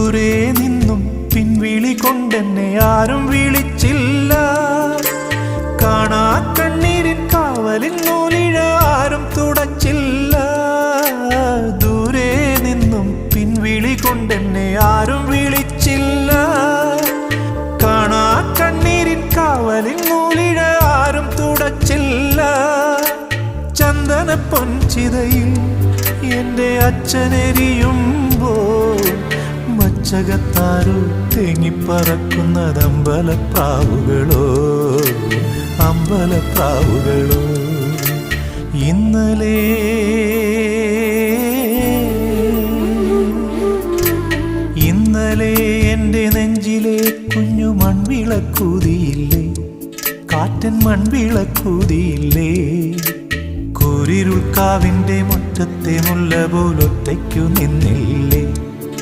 ദൂരെ നിന്നും പിൻവിളി കൊണ്ടെന്നെ ആരും വിളിച്ചില്ല. കാണാ കണ്ണീരിൻ കാവലിൻ നൂലിഴ ആരും തുടച്ചില്ല. ദൂരെ നിന്നും പിൻവിളി കൊണ്ടെന്നെ ആരും വിളിച്ചില്ല. കാണാ കണ്ണീരിൻ കാവലിൻ നൂലിഴ ആരും തുടച്ചില്ല. ചന്ദന പൊൻചിതയിൽ എൻ്റെ അച്ഛനെരിയുമ്പോൾ മച്ചകത്താരോ തേങ്ങിപ്പറക്കുന്നതമ്പലപ്രാവുകളോ അമ്പലപ്രാവുകളോ. ഇന്നലെ എൻ്റെ നെഞ്ചിലെ കുഞ്ഞു മൺവിളക്കൂതിയില്ലേ, കാറ്റൻ മൺവിളക്കൂതിയില്ലേ. കൂരിരുൾക്കാവിൻ്റെ മുറ്റത്തെ മുല്ല പോലൊറ്റയ്ക്കു നിന്നില്ലേ.